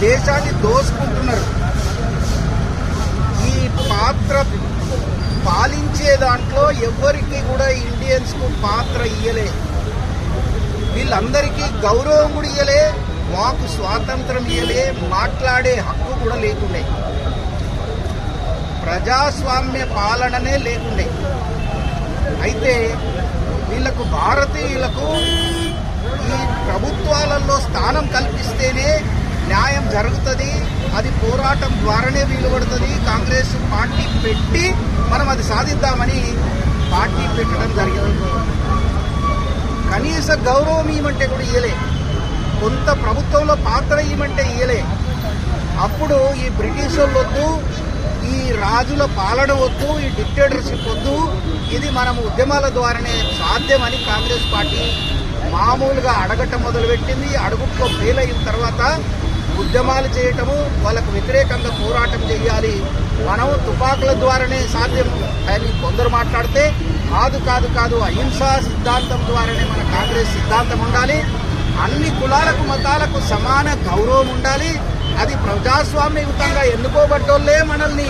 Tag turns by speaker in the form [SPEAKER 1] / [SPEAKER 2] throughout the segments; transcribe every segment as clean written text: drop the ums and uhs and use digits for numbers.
[SPEAKER 1] దేశాన్ని దోసుకుంటున్నారు. ఈ పాత్ర పాలించే దాంట్లో ఎవరికి కూడా ఇండియన్స్కు పాత్ర ఇయ్యలే. వీళ్ళందరికీ గౌరవం కూడా ఇయ్యలే, వాకు స్వాతంత్రం ఇయ్యలే, మాట్లాడే హక్కు కూడా లేకుండే, ప్రజాస్వామ్య పాలననే లేకుండే. అయితే వీళ్లకు భారతీయులకు ఈ ప్రభుత్వాలలో స్థానం కల్పిస్తేనే న్యాయం జరుగుతుంది, అది పోరాటం ద్వారానే వీలుపడుతుంది. కాంగ్రెస్ పార్టీ పెట్టి మనం అది సాధిద్దామని పార్టీ పెట్టడం జరిగింది. కనీస గౌరవం ఇవ్వమంటే కూడా ఇయ్యలే, కొంత ప్రభుత్వంలో పాత్ర ఇవ్వమంటే ఇయ్యలే. అప్పుడు ఈ బ్రిటిష్ వాళ్ళు వద్దు, ఈ రాజుల పాలన వద్దు, ఈ డిక్టేటర్షిప్ వద్దు, ఇది మనం ఉద్యమాల ద్వారానే సాధ్యమని కాంగ్రెస్ పార్టీ మామూలుగా అడగటం మొదలుపెట్టింది. అడుగుట్లో ఫెయిల్ అయిన తర్వాత ఉద్యమాలు చేయటము, వాళ్ళకు వ్యతిరేకంగా పోరాటం చేయాలి, మనం తుపాకుల ద్వారానే సాధ్యం అని కొందరు మాట్లాడితే, కాదు అహింసా సిద్ధాంతం ద్వారానే మన కాంగ్రెస్ సిద్ధాంతం ఉండాలి, అన్ని కులాలకు మతాలకు సమాన గౌరవం ఉండాలి, అది ప్రజాస్వామ్యయుతంగా ఎన్నుకోబడ్డోళ్లే మనల్ని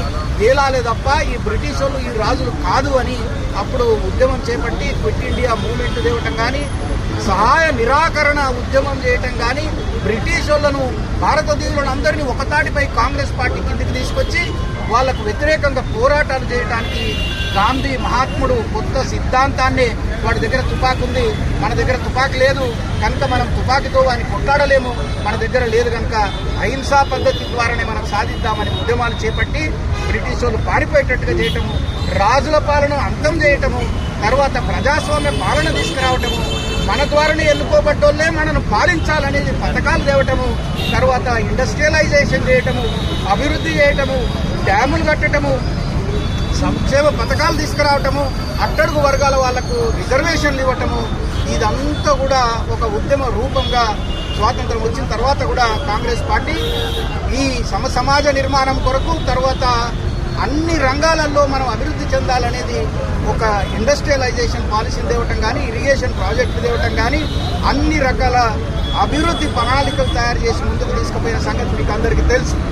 [SPEAKER 1] ఏలాలే తప్ప ఈ బ్రిటిష్ వాళ్ళు ఈ రాజులు కాదు అని అప్పుడు ఉద్యమం చేపట్టి క్విట్ ఇండియా మూవ్మెంట్ తేవటం కానీ, సహాయ నిరాకరణ ఉద్యమం చేయటం కానీ, బ్రిటిష్ వాళ్ళను భారతదేశంలో అందరినీ ఒకతాటిపై కాంగ్రెస్ పార్టీ కిందికి తీసుకొచ్చి వాళ్లకు వ్యతిరేకంగా పోరాటాలు చేయడానికి గాంధీ మహాత్ముడు కొత్త సిద్ధాంతాన్ని, వాడి దగ్గర తుపాకి ఉంది, మన దగ్గర తుపాకి లేదు కనుక మనం తుపాకితో వాడిని కొట్లాడలేము, మన దగ్గర లేదు కనుక అహింసా పద్ధతి ద్వారానే మనం సాధిద్దామని ఉద్యమాలు చేపట్టి బ్రిటిష్ వాళ్ళు పారిపోయేటట్టుగా చేయటము, రాజుల పాలన అంతం చేయటము, తర్వాత ప్రజాస్వామ్య పాలన తీసుకురావటము, మన ద్వారానే ఎన్నుకోబడ్డోళ్లే మనను పాలించాలనేది పథకాలు తేవటము, తర్వాత ఇండస్ట్రియలైజేషన్ చేయటము, అభివృద్ధి చేయటము, డ్యాములు కట్టడము, సంక్షేమ పథకాలు తీసుకురావటము, అట్టడుగు వర్గాల వాళ్లకు రిజర్వేషన్లు ఇవ్వటము, ఇదంతా కూడా ఒక ఉద్యమ రూపంగా స్వాతంత్రం వచ్చిన తర్వాత కూడా కాంగ్రెస్ పార్టీ ఈ సమాజ నిర్మాణం కొరకు, తర్వాత అన్ని రంగాలలో మనం అభివృద్ధి చెందాలనేది ఒక ఇండస్ట్రియలైజేషన్ పాలసీని తేవటం కానీ, ఇరిగేషన్ ప్రాజెక్టులు తేవటం కానీ, అన్ని రకాల అభివృద్ధి ప్రణాళికలు తయారు చేసి ముందుకు తీసుకుపోయిన సంగతి మీకు అందరికీ తెలుసు.